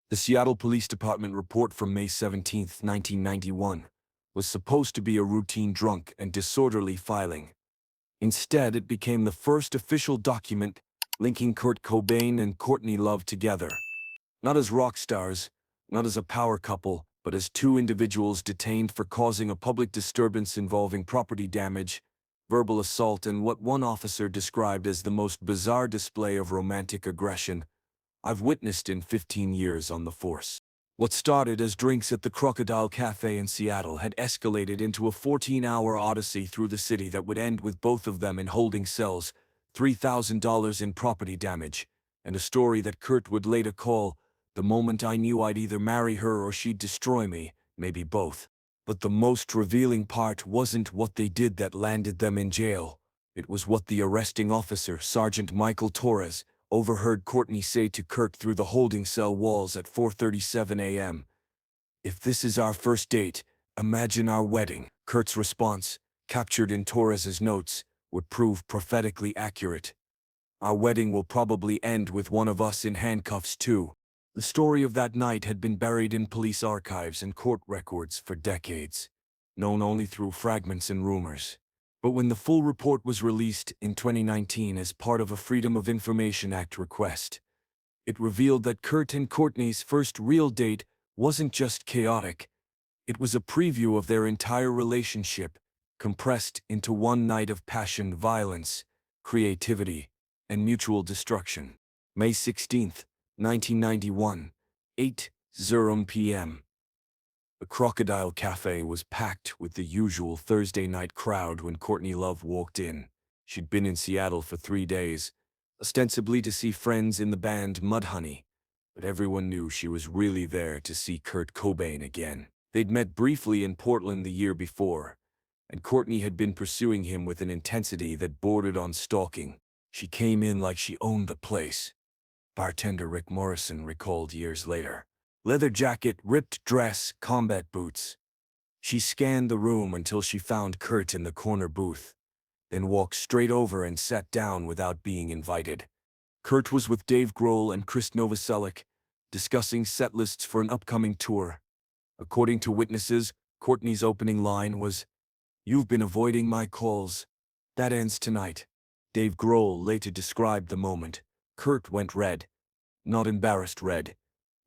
The Seattle Police Department report from May 17, 1991, was supposed to be a routine drunk and disorderly filing. Instead, it became the first official document linking Kurt Cobain and Courtney Love together. Not as rock stars, not as a power couple, but as two individuals detained for causing a public disturbance involving property damage, verbal assault, and what one officer described as the most bizarre display of romantic aggression I've witnessed in 15 years on the force. What started as drinks at the Crocodile Cafe in Seattle had escalated into a 14-hour odyssey through the city that would end with both of them in holding cells, $3,000 in property damage, and a story that Kurt would later call, "The moment I knew I'd either marry her or she'd destroy me, maybe both." But the most revealing part wasn't what they did that landed them in jail. It was what the arresting officer, Sergeant Michael Torres, overheard Courtney say to Kurt through the holding cell walls at 4:37 a.m. "If this is our first date, imagine our wedding." Kurt's response, captured in Torres's notes, would prove prophetically accurate. "Our wedding will probably end with one of us in handcuffs too." The story of that night had been buried in police archives and court records for decades, known only through fragments and rumors. But when the full report was released in 2019 as part of a Freedom of Information Act request, it revealed that Kurt and Courtney's first real date wasn't just chaotic, it was a preview of their entire relationship, compressed into one night of passion, violence, creativity, and mutual destruction. May 16, 1991, 8:00 p.m. The Crocodile Cafe was packed with the usual Thursday night crowd when Courtney Love walked in. She'd been in Seattle for 3 days, ostensibly to see friends in the band Mudhoney, but everyone knew she was really there to see Kurt Cobain again. They'd met briefly in Portland the year before, and Courtney had been pursuing him with an intensity that bordered on stalking. She came in like she owned the place, bartender Rick Morrison recalled years later. Leather jacket, ripped dress, combat boots. She scanned the room until she found Kurt in the corner booth, then walked straight over and sat down without being invited. Kurt was with Dave Grohl and Chris Novoselic, discussing set lists for an upcoming tour. According to witnesses, Courtney's opening line was, "You've been avoiding my calls. That ends tonight." Dave Grohl later described the moment. Kurt went red. Not embarrassed red.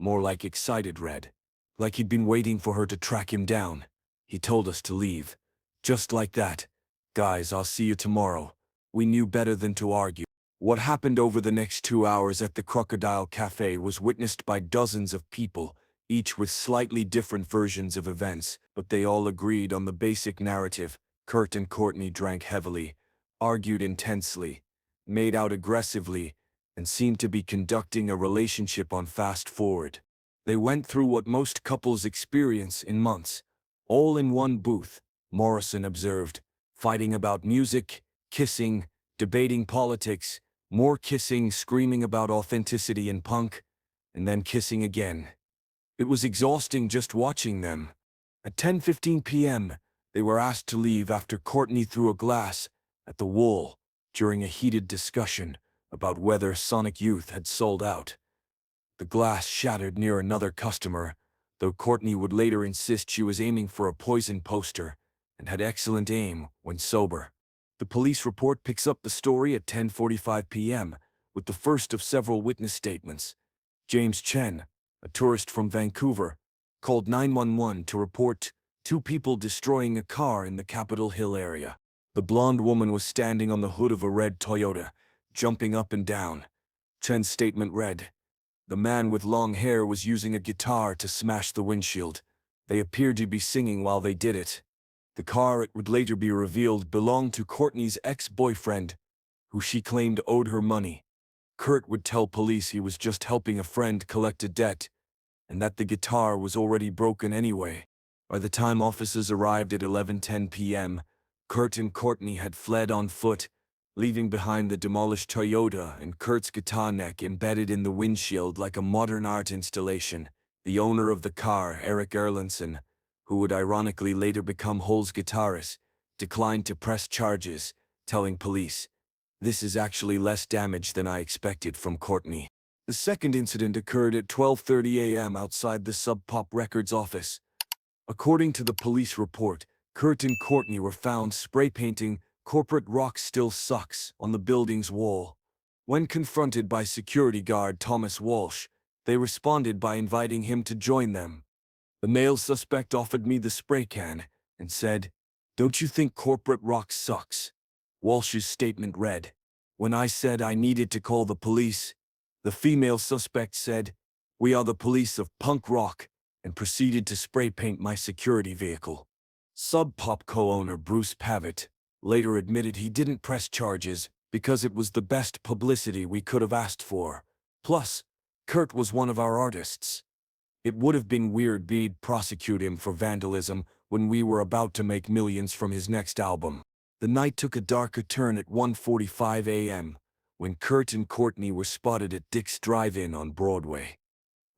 More like excited red. Like he'd been waiting for her to track him down. "He told us to leave. Just like that. Guys, I'll see you tomorrow." We knew better than to argue. What happened over the next 2 hours at the Crocodile Cafe was witnessed by dozens of people, each with slightly different versions of events, but they all agreed on the basic narrative. Kurt and Courtney drank heavily, argued intensely, made out aggressively, and seemed to be conducting a relationship on fast forward. They went through what most couples experience in months, all in one booth, Morrison observed, fighting about music, kissing, debating politics, more kissing, screaming about authenticity and punk, and then kissing again. It was exhausting just watching them. At 10:15 p.m., they were asked to leave after Courtney threw a glass at the wall during a heated discussion about whether Sonic Youth had sold out. The glass shattered near another customer, though Courtney would later insist she was aiming for a Poison poster and had excellent aim when sober. The police report picks up the story at 10:45 p.m. with the first of several witness statements. James Chen, a tourist from Vancouver, called 911 to report 2 people destroying a car in the Capitol Hill area. The blonde woman was standing on the hood of a red Toyota, jumping up and down. Chen's statement read, "The man with long hair was using a guitar to smash the windshield. They appeared to be singing while they did it." The car, it would later be revealed, belonged to Courtney's ex-boyfriend, who she claimed owed her money. Kurt would tell police he was just helping a friend collect a debt, and that the guitar was already broken anyway. By the time officers arrived at 11:10 p.m., Kurt and Courtney had fled on foot, leaving behind the demolished Toyota and Kurt's guitar neck embedded in the windshield like a modern art installation. The owner of the car, Eric Erlandson, who would ironically later become Hole's guitarist, declined to press charges, telling police, "This is actually less damage than I expected from Courtney." The second incident occurred at 12:30 a.m. outside the Sub Pop Records office. According to the police report, Kurt and Courtney were found spray painting "Corporate Rock Still Sucks" on the building's wall. When confronted by security guard Thomas Walsh, they responded by inviting him to join them. The male suspect offered me the spray can and said, "Don't you think corporate rock sucks?" Walsh's statement read, "When I said I needed to call the police," the female suspect said, "We are the police of punk rock," and proceeded to spray paint my security vehicle. Sub Pop co-owner Bruce Pavitt later admitted he didn't press charges because it was the best publicity we could have asked for. Plus, Kurt was one of our artists. It would have been weird we'd prosecute him for vandalism when we were about to make millions from his next album. The night took a darker turn at 1:45 a.m. when Kurt and Courtney were spotted at Dick's Drive-In on Broadway.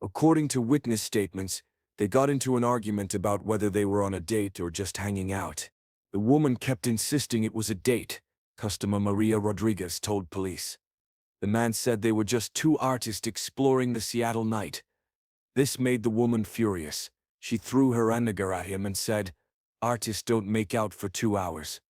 According to witness statements, they got into an argument about whether they were on a date or just hanging out. The woman kept insisting it was a date, customer Maria Rodriguez told police. The man said they were just two artists exploring the Seattle night. This made the woman furious. She threw her anger at him and said, "Artists don't make out for 2 hours."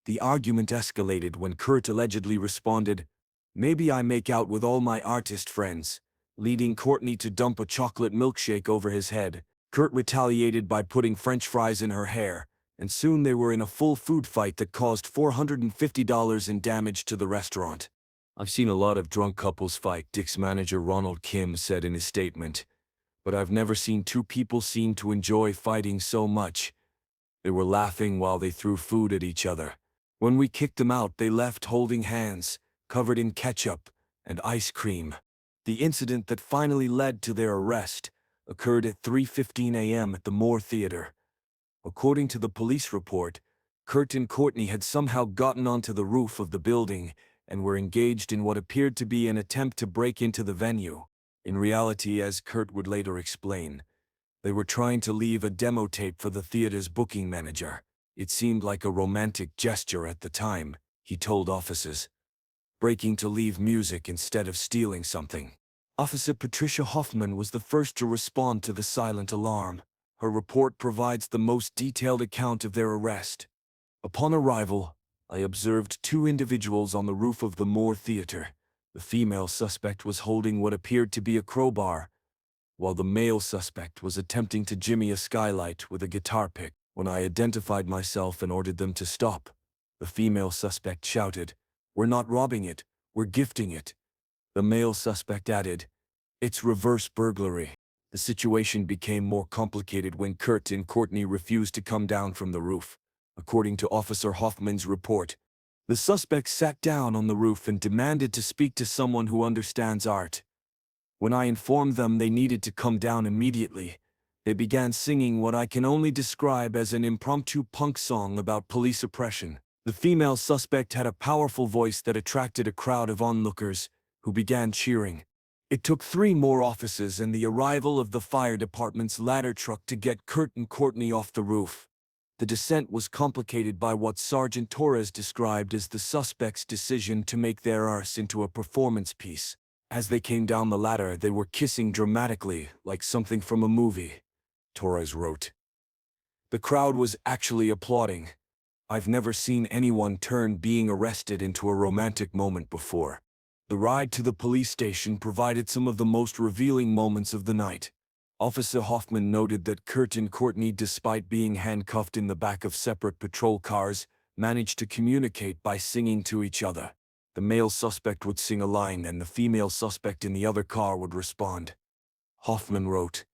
The argument escalated when Kurt allegedly responded, "Maybe I make out with all my artist friends," leading Courtney to dump a chocolate milkshake over his head. Kurt retaliated by putting French fries in her hair, and soon they were in a full food fight that caused $450 in damage to the restaurant. "I've seen a lot of drunk couples fight," Dick's manager Ronald Kim said in his statement, "but I've never seen two people seem to enjoy fighting so much. They were laughing while they threw food at each other. When we kicked them out, they left holding hands, covered in ketchup and ice cream." The incident that finally led to their arrest occurred at 3:15 a.m. at the Moore Theater. According to the police report, Kurt and Courtney had somehow gotten onto the roof of the building and were engaged in what appeared to be an attempt to break into the venue. In reality, as Kurt would later explain, they were trying to leave a demo tape for the theater's booking manager. "It seemed like a romantic gesture at the time," he told officers. "Breaking to leave music instead of stealing something." Officer Patricia Hoffman was the first to respond to the silent alarm. Her report provides the most detailed account of their arrest. "Upon arrival, I observed two individuals on the roof of the Moore Theater. The female suspect was holding what appeared to be a crowbar, while the male suspect was attempting to jimmy a skylight with a guitar pick. When I identified myself and ordered them to stop, the female suspect shouted, 'We're not robbing it, we're gifting it.' The male suspect added, 'It's reverse burglary.' The situation became more complicated when Kurt and Courtney refused to come down from the roof. According to Officer Hoffman's report, the suspects sat down on the roof and demanded to speak to someone who understands art. When I informed them they needed to come down immediately, they began singing what I can only describe as an impromptu punk song about police oppression. The female suspect had a powerful voice that attracted a crowd of onlookers, who began cheering. It took 3 more officers and the arrival of the fire department's ladder truck to get Kurt and Courtney off the roof. The descent was complicated by what Sergeant Torres described as the suspects' decision to make their arse into a performance piece. As they came down the ladder, they were kissing dramatically, like something from a movie, Torres wrote. The crowd was actually applauding. "I've never seen anyone turn being arrested into a romantic moment before." The ride to the police station provided some of the most revealing moments of the night. Officer Hoffman noted that Kurt and Courtney, despite being handcuffed in the back of separate patrol cars, managed to communicate by singing to each other. The male suspect would sing a line and the female suspect in the other car would respond. Hoffman wrote,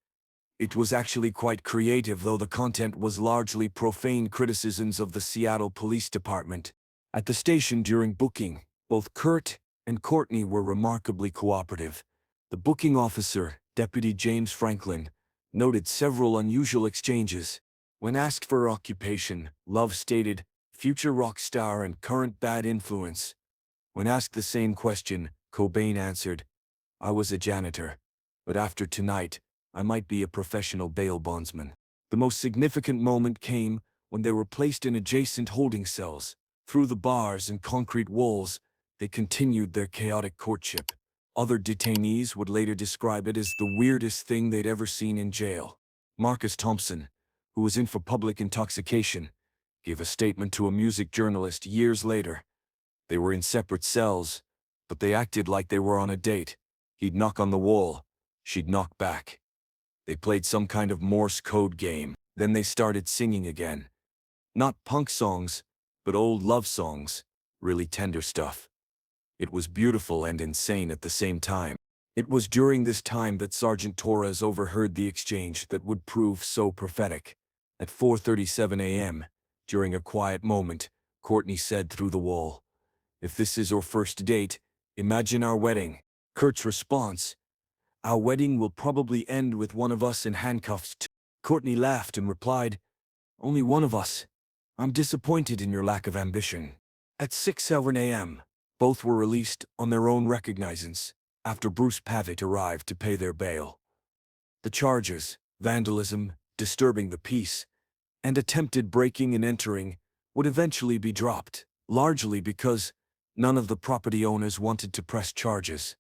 "It was actually quite creative, though the content was largely profane criticisms of the Seattle Police Department." At the station during booking, both Kurt and Courtney were remarkably cooperative. The booking officer, Deputy James Franklin, noted several unusual exchanges. When asked for her occupation, Love stated, "Future rock star and current bad influence." When asked the same question, Cobain answered, "I was a janitor, but after tonight, I might be a professional bail bondsman." The most significant moment came when they were placed in adjacent holding cells. Through the bars and concrete walls, they continued their chaotic courtship. Other detainees would later describe it as the weirdest thing they'd ever seen in jail. Marcus Thompson, who was in for public intoxication, gave a statement to a music journalist years later. They were in separate cells, but they acted like they were on a date. He'd knock on the wall, she'd knock back. They played some kind of Morse code game. Then they started singing again. Not punk songs, but old love songs, really tender stuff. It was beautiful and insane at the same time. It was during this time that Sergeant Torres overheard the exchange that would prove so prophetic. At 4:37 a.m., during a quiet moment, Courtney said through the wall, "If this is our first date, imagine our wedding." Kurt's response, "Our wedding will probably end with one of us in handcuffs too." Courtney laughed and replied, "Only one of us. I'm disappointed in your lack of ambition." At 6:07 a.m., both were released on their own recognizance after Bruce Pavitt arrived to pay their bail. The charges, vandalism, disturbing the peace, and attempted breaking and entering, would eventually be dropped, largely because none of the property owners wanted to press charges.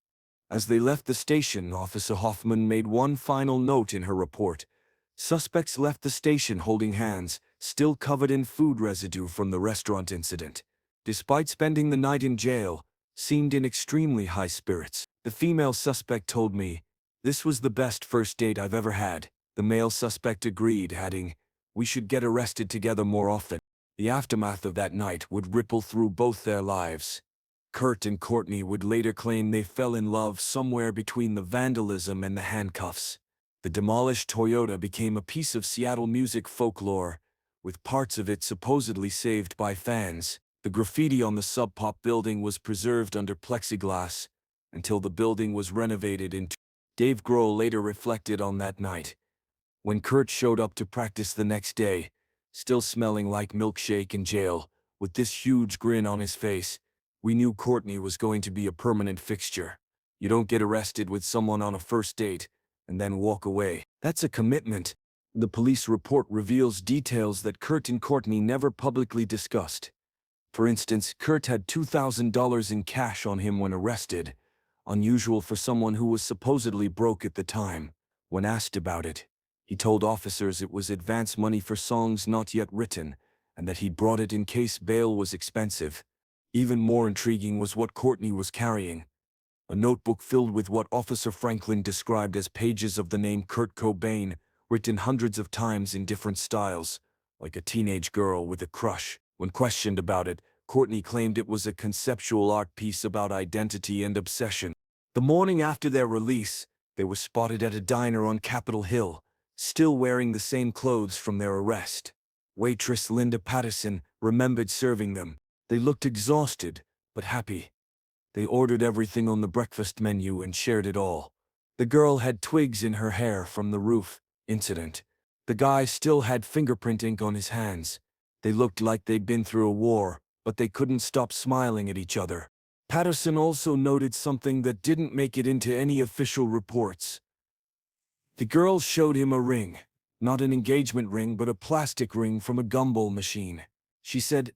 As they left the station, Officer Hoffman made one final note in her report. Suspects left the station holding hands, still covered in food residue from the restaurant incident. Despite spending the night in jail, seemed in extremely high spirits. The female suspect told me, "This was the best first date I've ever had." The male suspect agreed, adding, "We should get arrested together more often." The aftermath of that night would ripple through both their lives. Kurt and Courtney would later claim they fell in love somewhere between the vandalism and the handcuffs. The demolished Toyota became a piece of Seattle music folklore, with parts of it supposedly saved by fans. The graffiti on the Sub Pop building was preserved under plexiglass until the building was renovated into. Dave Grohl later reflected on that night. When Kurt showed up to practice the next day, still smelling like milkshake in jail, with this huge grin on his face, we knew Courtney was going to be a permanent fixture. You don't get arrested with someone on a first date and then walk away. That's a commitment. The police report reveals details that Kurt and Courtney never publicly discussed. For instance, Kurt had $2,000 in cash on him when arrested, unusual for someone who was supposedly broke at the time. When asked about it, he told officers it was advance money for songs not yet written, and that he brought it in case bail was expensive. Even more intriguing was what Courtney was carrying. A notebook filled with what Officer Franklin described as pages of the name Kurt Cobain, written hundreds of times in different styles, like a teenage girl with a crush. When questioned about it, Courtney claimed it was a conceptual art piece about identity and obsession. The morning after their release, they were spotted at a diner on Capitol Hill, still wearing the same clothes from their arrest. Waitress Linda Patterson remembered serving them. They looked exhausted, but happy. They ordered everything on the breakfast menu and shared it all. The girl had twigs in her hair from the roof incident. The guy still had fingerprint ink on his hands. They looked like they'd been through a war, but they couldn't stop smiling at each other. Patterson also noted something that didn't make it into any official reports. The girl showed him a ring. Not an engagement ring, but a plastic ring from a gumball machine. She said,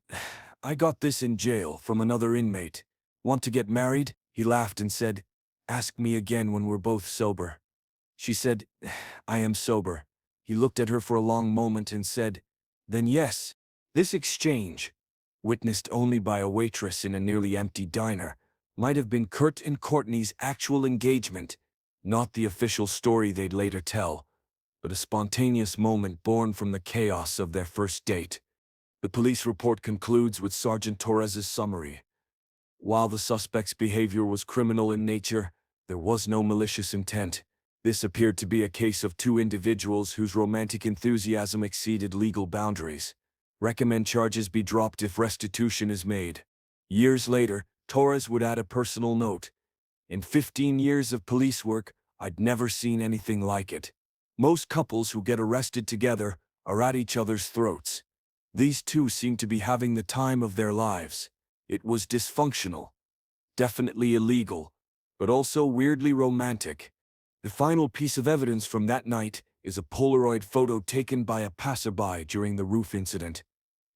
"I got this in jail from another inmate. Want to get married?" He laughed and said, "Ask me again when we're both sober." She said, "I am sober." He looked at her for a long moment and said, "Then yes." This exchange, witnessed only by a waitress in a nearly empty diner, might have been Kurt and Courtney's actual engagement, not the official story they'd later tell, but a spontaneous moment born from the chaos of their first date. The police report concludes with Sergeant Torres's summary. While the suspect's behavior was criminal in nature, there was no malicious intent. This appeared to be a case of two individuals whose romantic enthusiasm exceeded legal boundaries. Recommend charges be dropped if restitution is made. Years later, Torres would add a personal note. "In 15 years of police work, I'd never seen anything like it. Most couples who get arrested together are at each other's throats. These two seem to be having the time of their lives. It was dysfunctional, definitely illegal, but also weirdly romantic." The final piece of evidence from that night is a Polaroid photo taken by a passerby during the roof incident.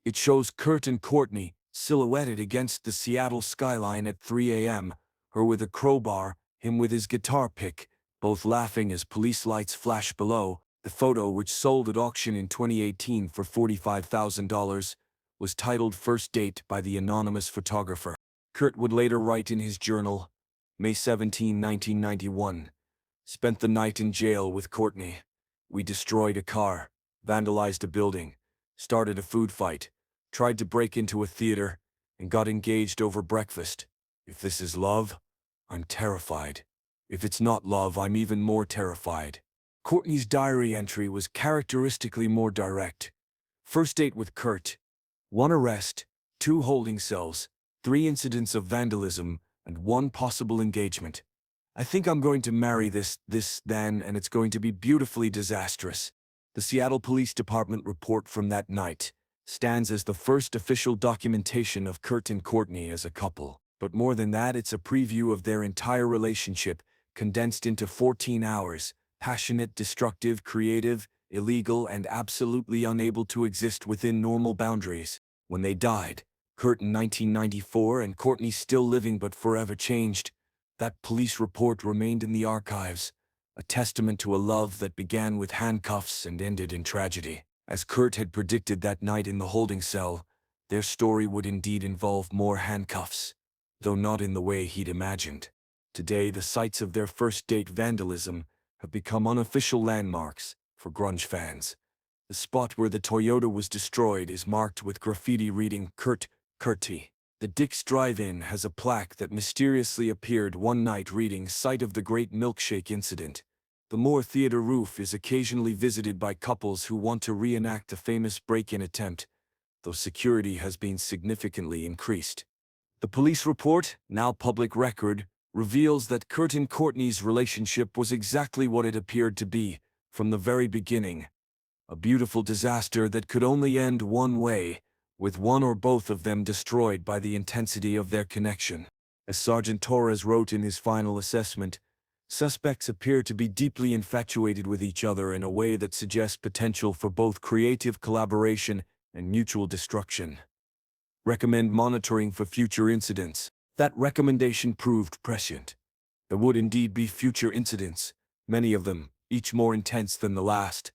It shows Kurt and Courtney silhouetted against the Seattle skyline at 3 a.m., her with a crowbar, him with his guitar pick, both laughing as police lights flash below. The photo, which sold at auction in 2018 for $45,000, was titled First Date by the anonymous photographer. Kurt would later write in his journal, May 17, 1991, "Spent the night in jail with Courtney. We destroyed a car, vandalized a building, started a food fight, tried to break into a theater, and got engaged over breakfast. If this is love, I'm terrified. If it's not love, I'm even more terrified." Courtney's diary entry was characteristically more direct. First date with Kurt. 1 arrest, 2 holding cells, 3 incidents of vandalism, and 1 possible engagement. I think I'm going to marry this, then, and it's going to be beautifully disastrous. The Seattle Police Department report from that night stands as the first official documentation of Kurt and Courtney as a couple. But more than that, it's a preview of their entire relationship, condensed into 14 hours, passionate, destructive, creative, illegal, and absolutely unable to exist within normal boundaries. When they died, Kurt in 1994 and Courtney still living but forever changed, that police report remained in the archives, a testament to a love that began with handcuffs and ended in tragedy. As Kurt had predicted that night in the holding cell, their story would indeed involve more handcuffs, though not in the way he'd imagined. Today, the sites of their first date vandalism have become unofficial landmarks for grunge fans. The spot where the Toyota was destroyed is marked with graffiti reading Kurt, Courtney. The Dick's Drive-In has a plaque that mysteriously appeared one night reading Site of the Great Milkshake Incident. The Moore Theater roof is occasionally visited by couples who want to reenact the famous break-in attempt, though security has been significantly increased. The police report, now public record, reveals that Kurt and Courtney's relationship was exactly what it appeared to be from the very beginning. A beautiful disaster that could only end one way, with one or both of them destroyed by the intensity of their connection. As Sergeant Torres wrote in his final assessment, suspects appear to be deeply infatuated with each other in a way that suggests potential for both creative collaboration and mutual destruction. Recommend monitoring for future incidents. That recommendation proved prescient. There would indeed be future incidents, many of them, each more intense than the last,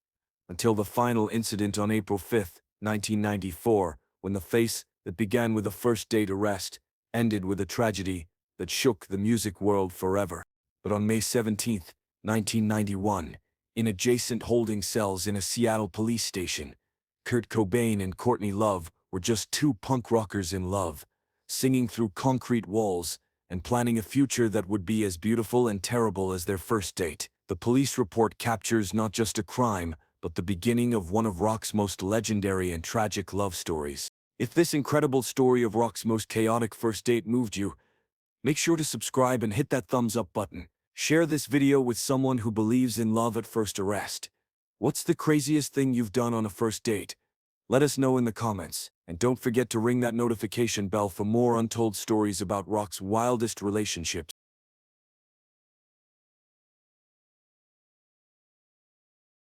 until the final incident on April 5, 1994, when the face that began with a first-date arrest ended with a tragedy that shook the music world forever. But on May 17, 1991, in adjacent holding cells in a Seattle police station, Kurt Cobain and Courtney Love were just 2 punk rockers in love, singing through concrete walls and planning a future that would be as beautiful and terrible as their first date. The police report captures not just a crime, but the beginning of one of rock's most legendary and tragic love stories. If this incredible story of rock's most chaotic first date moved you, make sure to subscribe and hit that thumbs up button. Share this video with someone who believes in love at first arrest. What's the craziest thing you've done on a first date? Let us know in the comments, and don't forget to ring that notification bell for more untold stories about rock's wildest relationships.